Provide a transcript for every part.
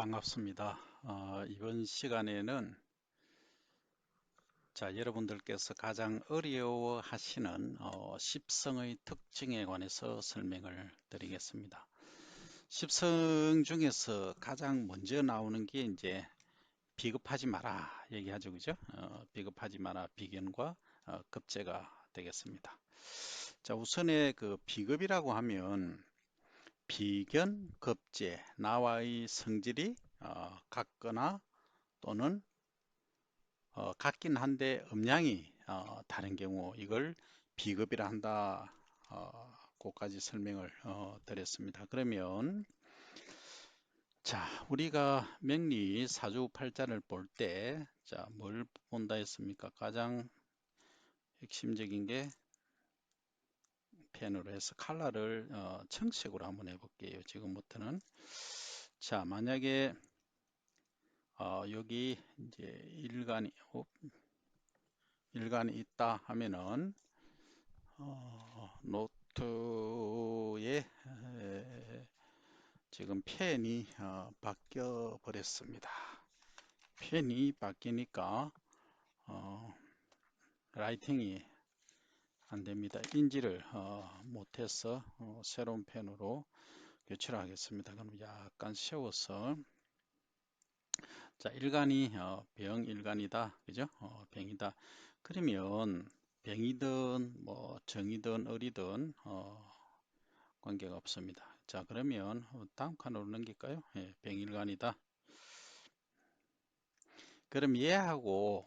반갑습니다. 이번 시간에는 여러분들께서 가장 어려워하시는 십성의 특징에 관해서 설명을 드리겠습니다. 십성 중에서 가장 먼저 나오는 게 이제 비급하지 마라 얘기하죠, 그죠? 비급하지 마라 비견과 급제가 되겠습니다. 자, 우선에 그 비급이라고 하면 비견, 급제, 나와의 성질이 같거나 또는 같긴 한데 음량이 다른 경우 이걸 비급이라 한다. 고까지 설명을 드렸습니다. 그러면 자, 우리가 명리 사주팔자를 볼 때 뭘 본다 했습니까? 가장 핵심적인 게 펜으로 해서 컬러를 청색으로 한번 해볼게요. 지금부터는 자, 만약에 여기 이제 일간이 있다 하면은 노트에 지금 펜이 바뀌어 버렸습니다. 펜이 바뀌니까 라이팅이 안 됩니다. 인지를 못해서 새로운 펜으로 교체를 하겠습니다. 그럼 약간 세워서 자, 일간이 병일간이다, 그죠? 병이다. 그러면 병이든 뭐 정이든 을이든 관계가 없습니다. 자, 그러면 다음 칸으로 넘길까요? 예, 병일간이다. 그럼 얘하고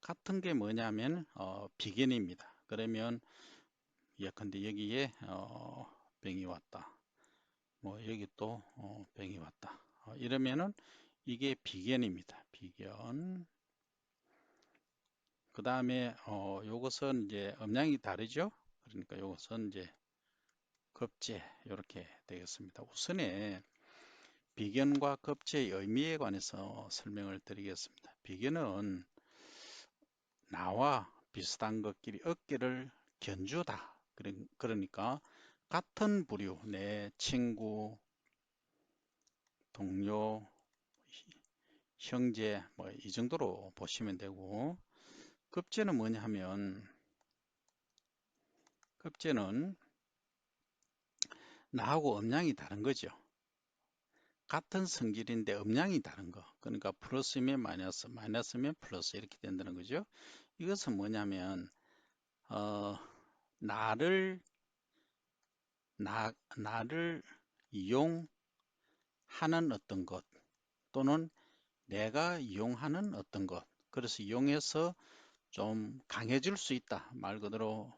같은 게 뭐냐면 비견입니다. 그러면 예컨대 여기에 병이 왔다. 뭐 여기 또 병이 왔다. 이러면은 이게 비견입니다. 비견. 그 다음에 요것은 이제 음량이 다르죠. 그러니까 요것은 이제 급제 이렇게 되겠습니다. 우선에 비견과 급제의 의미에 관해서 설명을 드리겠습니다. 비견은 나와 비슷한 것끼리 어깨를 견주다. 그러니까 같은 부류, 내 친구, 동료, 형제 뭐 이 정도로 보시면 되고 급제는 뭐냐 하면 급제는 나하고 음량이 다른 거죠. 같은 성질인데 음량이 다른 거. 그러니까 플러스면 마이너스, 마이너스면 플러스 이렇게 된다는 거죠. 이것은 뭐냐면 어, 나를 나를 이용하는 어떤 것 또는 내가 이용하는 어떤 것. 그래서 이용해서 좀 강해질 수 있다. 말 그대로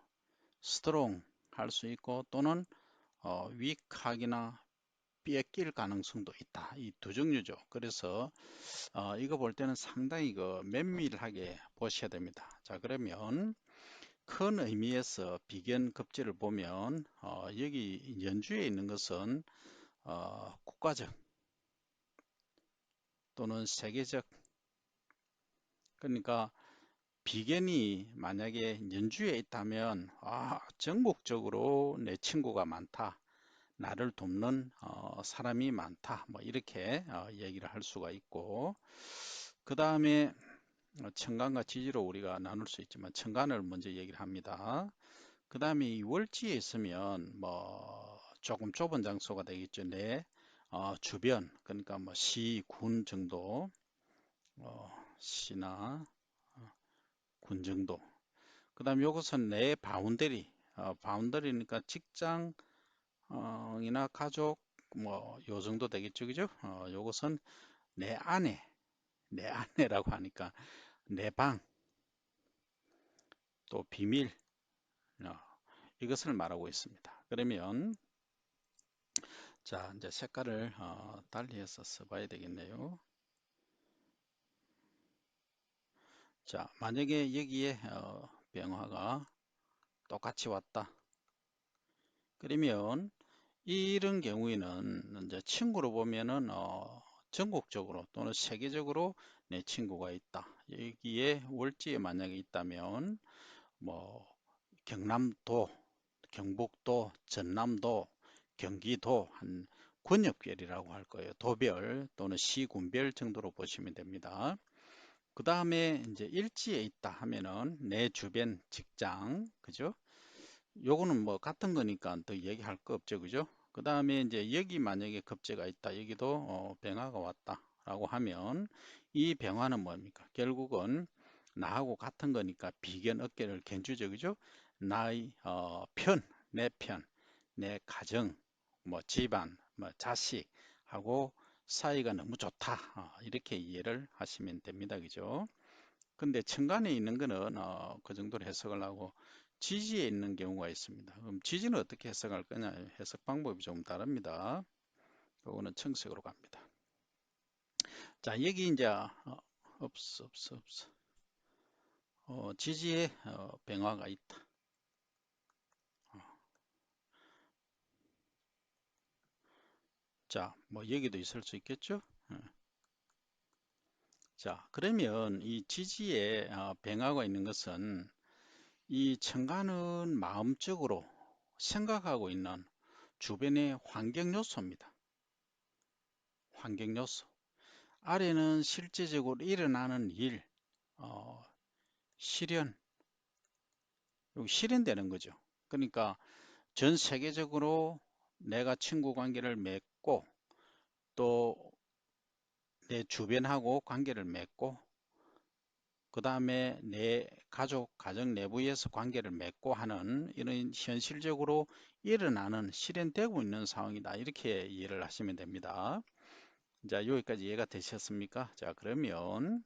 스트롱 할 수 있고 또는 위크하기나 삐끼일 가능성도 있다. 이 두 종류죠. 그래서 이거 볼 때는 상당히 면밀하게 보셔야 됩니다. 자, 그러면 큰 의미에서 비견급제를 보면 여기 연주에 있는 것은 국가적 또는 세계적 그러니까 비견이 만약에 연주에 있다면 전국적으로 내 친구가 많다. 나를 돕는 사람이 많다. 뭐 이렇게 얘기를 할 수가 있고 그 다음에 천간과 지지로 우리가 나눌 수 있지만 천간을 먼저 얘기를 합니다. 그 다음에 이 월지에 있으면 뭐 조금 좁은 장소가 되겠죠. 내 주변 그러니까 뭐 시, 군 정도 시나 군 정도 그 다음에 이것은 내 바운더리 바운더리니까 직장 이나 가족 뭐 요 정도 되겠죠. 그죠? 요것은 내 내 아내라고 하니까 내 방 또 비밀 어, 이것을 말하고 있습니다. 그러면 자 이제 색깔을 달리해서 써봐야 되겠네요. 자 만약에 여기에 병화가 똑같이 왔다. 그러면 이런 경우에는 이제 친구로 보면은 전국적으로 또는 세계적으로 내 친구가 있다. 여기에 월지에 만약에 있다면 뭐 경남도, 경북도, 전남도, 경기도 한 권역별이라고 할 거예요. 도별 또는 시군별 정도로 보시면 됩니다. 그 다음에 이제 일지에 있다 하면은 내 주변 직장, 그죠? 요거는 뭐 같은 거니까 더 얘기할 거 없죠, 그죠? 그 다음에 이제 여기 만약에 급제가 있다, 여기도 병화가 왔다라고 하면 이 병화는 뭡니까? 결국은 나하고 같은 거니까 비견 어깨를 견주죠, 그죠? 나의 내 편, 내 가정, 뭐 집안, 뭐 자식하고 사이가 너무 좋다, 이렇게 이해를 하시면 됩니다, 그죠? 근데 천간에 있는 거는 그 정도로 해석을 하고 지지에 있는 경우가 있습니다. 그럼 지지는 어떻게 해석할 거냐? 해석 방법이 좀 다릅니다. 이거는 청색으로 갑니다. 자, 여기 이제 없어. 지지에 병화가 있다. 어, 자, 뭐 여기도 있을 수 있겠죠? 자, 그러면 이 지지에 병화가 있는 것은 이 천간은 마음적으로 생각하고 있는 주변의 환경 요소입니다. 환경 요소. 아래는 실제적으로 일어나는 일, 어, 실현, 여기 실현되는 거죠. 그러니까 전 세계적으로 내가 친구 관계를 맺고 또 내 주변하고 관계를 맺고 그 다음에 내 가족, 가정 내부에서 관계를 맺고 하는 이런 현실적으로 일어나는 실현되고 있는 상황이다. 이렇게 이해를 하시면 됩니다. 자, 여기까지 이해가 되셨습니까? 자, 그러면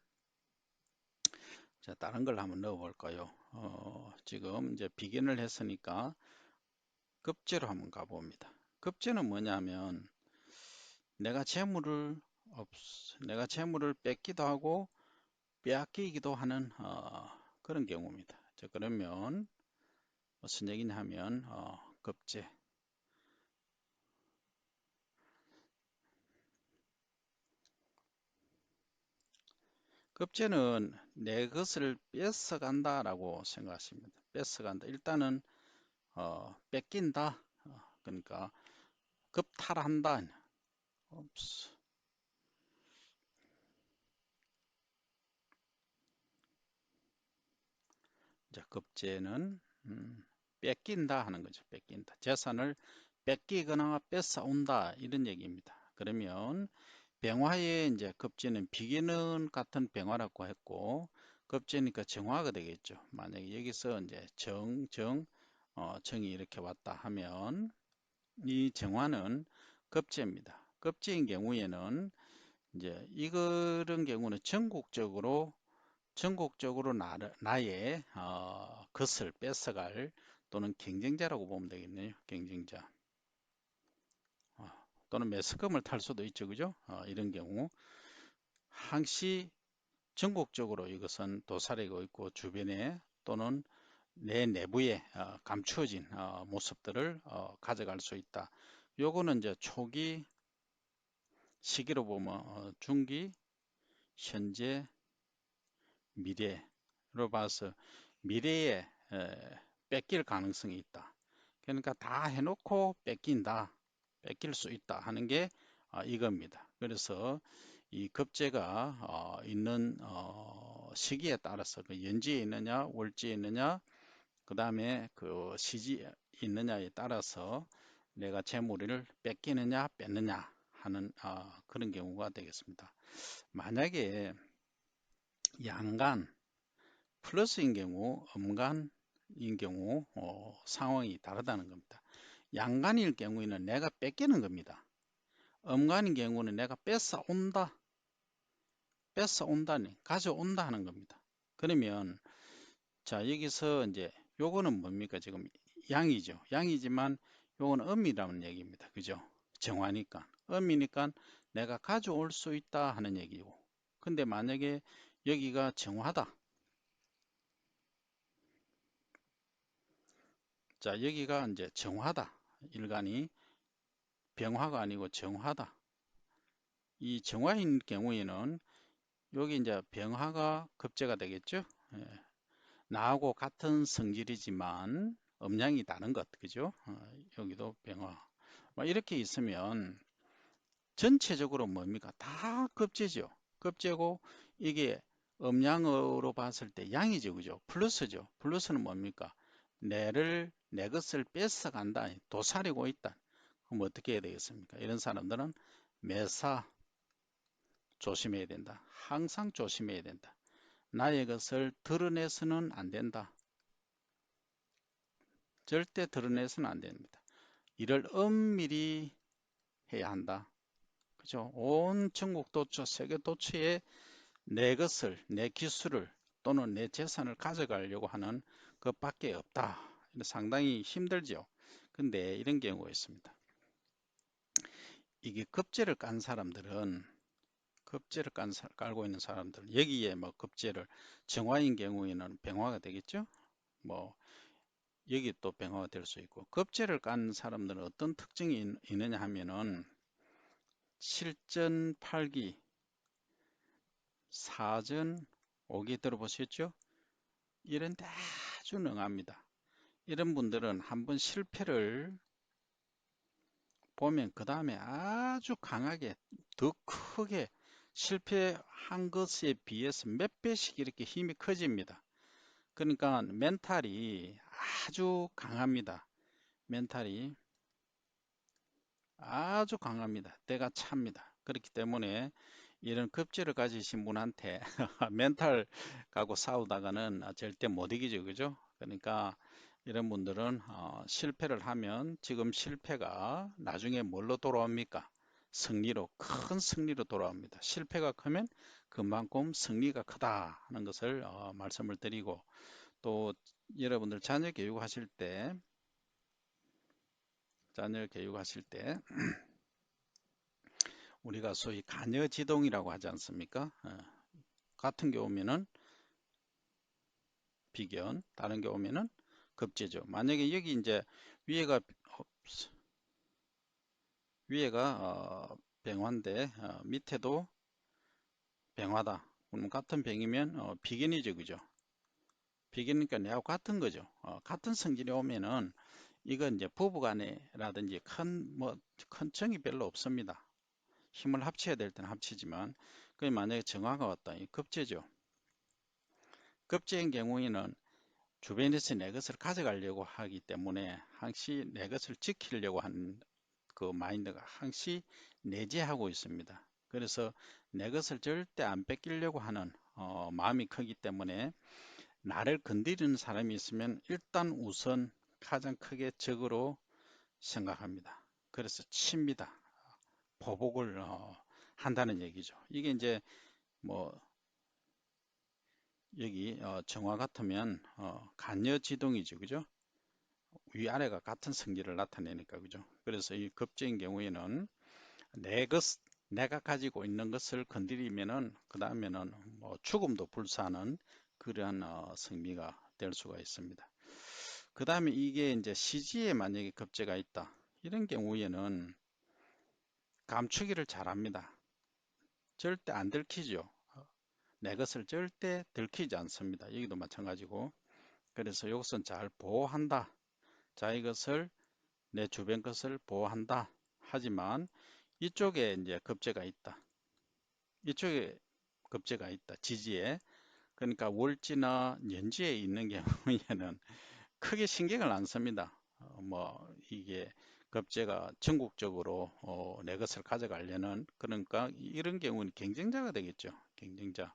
자, 다른 걸 한번 넣어 볼까요? 지금 이제 비견을 했으니까 급제로 한번 가봅니다. 급제는 뭐냐면 내가 재물을 내가 재물을 뺏기도 하고 빼앗기기도 하는 그런 경우입니다. 자, 그러면 무슨 얘기냐 하면 급제. 급제는 내 것을 뺏어간다라고 생각하십니다. 뺏어간다. 일단은 뺏긴다. 그러니까 급탈한다. 옵스. 자, 급제는 뺏긴다 하는 거죠. 뺏긴다. 재산을 뺏기거나 뺏어온다 이런 얘기입니다. 그러면 병화의 이제 급제는 비기는 같은 병화라고 했고 급제니까 정화가 되겠죠. 만약에 여기서 이제 정이 이렇게 왔다 하면 이 정화는 급제입니다. 급제인 경우에는 이제 이런 경우는 전국적으로 나의 것을 뺏어갈 또는 경쟁자라고 보면 되겠네요. 경쟁자. 또는 매스컴을 탈 수도 있죠. 그죠? 이런 경우 항시 전국적으로 이것은 도사리고 있고 주변에 또는 내 내부에 감추어진 모습들을 가져갈 수 있다. 요거는 이제 초기 시기로 보면 중기, 현재, 미래로 봐서 미래에 뺏길 가능성이 있다. 그러니까 다 해놓고 뺏길 수 있다 하는 게 이겁니다. 그래서 이 급제가 있는 시기에 따라서 그 연지에 있느냐, 월지에 있느냐, 그 다음에 그 시지에 있느냐에 따라서 내가 재물을 뺏기느냐, 뺏느냐 하는 그런 경우가 되겠습니다. 만약에 양간 플러스인 경우, 음간인 경우 상황이 다르다는 겁니다. 양간일 경우에는 내가 뺏기는 겁니다. 음간인 경우는 내가 뺏어온다니, 가져온다 하는 겁니다. 그러면 자, 여기서 이제 요거는 뭡니까? 지금 양이죠. 양이지만 요거는 음이라는 얘기입니다. 그죠? 정화니까. 음이니까 내가 가져올 수 있다 하는 얘기고. 근데 만약에 여기가 정화다. 자, 여기가 이제 정화다. 일간이 병화가 아니고 정화다. 이 정화인 경우에는 여기 이제 병화가 급제가 되겠죠. 예, 나하고 같은 성질이지만 음양이 다른 것, 그죠? 여기도 병화. 뭐 이렇게 있으면 전체적으로 뭡니까? 다 급제죠. 급제고 이게 음량으로 봤을 때 양이죠. 그죠? 플러스죠. 플러스는 뭡니까? 내 것을 뺏어간다. 도사리고 있다. 그럼 어떻게 해야 되겠습니까? 이런 사람들은 매사 조심해야 된다. 항상 조심해야 된다. 나의 것을 드러내서는 안 된다. 절대 드러내서는 안 됩니다. 이를 엄밀히 해야 한다. 그죠? 온 전국 도처, 세계 도처에 내 것을, 내 기술을 또는 내 재산을 가져가려고 하는 것밖에 없다. 상당히 힘들죠. 근데 이런 경우가 있습니다. 이게 급제를 깐 사람들은 깔고 있는 사람들 여기에 뭐 급제를 정화인 경우에는 병화가 되겠죠. 뭐 여기 또 병화가 될 수 있고 급제를 깐 사람들은 어떤 특징이 있느냐 하면은 실전 8기, 사전 5기 들어보셨죠? 이런 데 아주 능합니다. 이런 분들은 한번 실패를 보면 그 다음에 아주 강하게 더 크게 실패한 것에 비해서 몇 배씩 이렇게 힘이 커집니다. 그러니까 멘탈이 아주 강합니다. 멘탈이 아주 강합니다. 때가 찹니다. 그렇기 때문에 이런 급제를 가지신 분한테 멘탈 갖고 싸우다가는 절대 못 이기죠. 그죠? 그러니까 이런 분들은 실패를 하면 지금 실패가 나중에 뭘로 돌아옵니까? 승리로, 큰 승리로 돌아옵니다. 실패가 크면 그만큼 승리가 크다 하는 것을 말씀을 드리고 또 여러분들 자녀 교육하실 때 우리가 소위 가녀지동이라고 하지 않습니까? 같은 경우면은 비견, 다른 경우면은 급제죠. 만약에 여기 이제 위에가 병화인데 밑에도 병화다. 그럼 같은 병이면 비견이죠, 그죠? 비견이니까 내하고 같은 거죠. 같은 성질이 오면은 이건 이제 부부간에라든지 큰 정이 별로 없습니다. 힘을 합쳐야 될 때는 합치지만 그 만약에 정화가 왔다. 이 급제죠. 급제인 경우에는 주변에서 내 것을 가져가려고 하기 때문에 항시 내 것을 지키려고 하는 그 마인드가 항시 내재하고 있습니다. 그래서 내 것을 절대 안 뺏기려고 하는 마음이 크기 때문에 나를 건드리는 사람이 있으면 일단 우선 가장 크게 적으로 생각합니다. 그래서 칩니다. 보복을 한다는 얘기죠. 이게 이제 뭐 여기 정화 같으면 간여지동이죠. 그죠? 위아래가 같은 성질을 나타내니까 그죠. 그래서 이 급제인 경우에는 내 것, 내가 가지고 있는 것을 건드리면은 그 다음에는 뭐 죽음도 불사하는 그러한 성미가 될 수가 있습니다. 그 다음에 이게 이제 시지에 만약에 급제가 있다. 이런 경우에는 감추기를 잘합니다. 절대 안 들키죠. 내 것을 절대 들키지 않습니다. 여기도 마찬가지고. 그래서 이것은 잘 보호한다. 자기 것을 내 주변 것을 보호한다. 하지만 이쪽에 이제 급제가 있다. 이쪽에 급제가 있다. 지지에. 그러니까 월지나 년지에 있는 경우에는 크게 신경을 안 씁니다. 뭐 이게 급제가 전국적으로 내 것을 가져가려는 그러니까 이런 경우는 경쟁자가 되겠죠. 경쟁자.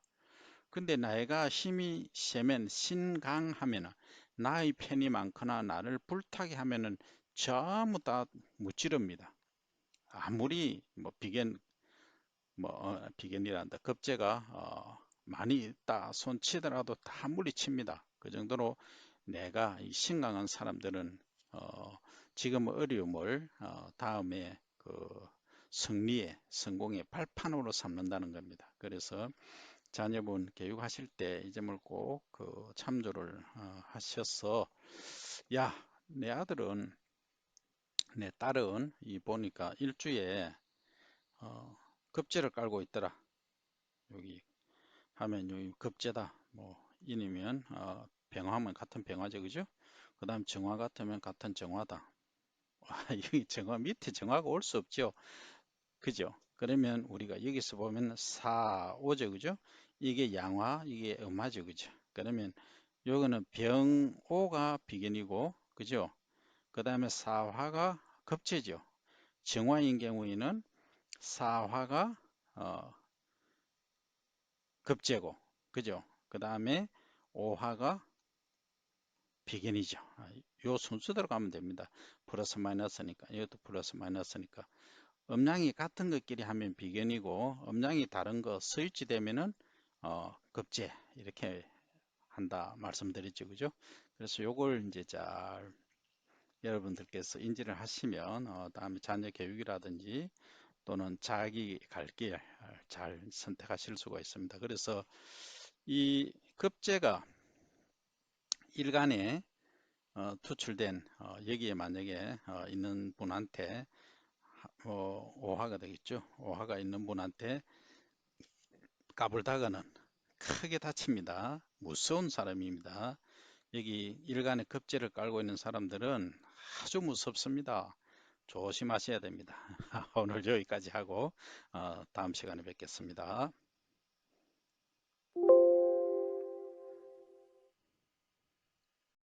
근데 내가 힘이 세면 신강하면은 나의 편이 많거나 나를 불타게 하면은 전부 다 무찌릅니다. 아무리 뭐 비견이란다 급제가 많이 있다 손치더라도 다 물리칩니다. 그 정도로 내가 이 신강한 사람들은 어, 지금 어려움을 다음에 그 승리의 성공의 발판으로 삼는다는 겁니다. 그래서 자녀분 교육하실 때 이 점을 꼭 그 참조를 하셔서 야, 내 딸은 이 보니까 일주에 어, 급제를 깔고 있더라. 여기 하면 여기 급제다. 뭐 인이면 병화면 같은 병화죠, 그죠? 그 다음 정화 같으면 같은 정화다. 여기 정화 밑에 정화가 올 수 없죠, 그죠? 그러면 우리가 여기서 보면 사오죠, 그죠? 이게 양화, 이게 음화죠, 그죠? 그러면 요거는 병오가 비견이고, 그죠? 그 다음에 사화가 급제죠. 정화인 경우에는 사화가 급제고, 그죠? 그 다음에 오화가 비견이죠. 요 순서대로 가면 됩니다. 플러스 마이너스니까 이것도 플러스 마이너스니까 음량이 같은 것끼리 하면 비견이고 음량이 다른 거 스위치 되면은 급제 이렇게 한다 말씀드렸죠, 그죠? 그래서 요걸 이제 잘 여러분들께서 인지를 하시면 다음에 자녀 교육이라든지 또는 자기 갈 길 잘 선택하실 수가 있습니다. 그래서 이 급제가 일간에 투출된 여기에 만약에 있는 분한테 오화가 되겠죠. 오화가 있는 분한테 까불다가는 크게 다칩니다. 무서운 사람입니다. 여기 일간에 급제를 깔고 있는 사람들은 아주 무섭습니다. 조심하셔야 됩니다. 오늘 여기까지 하고 다음 시간에 뵙겠습니다.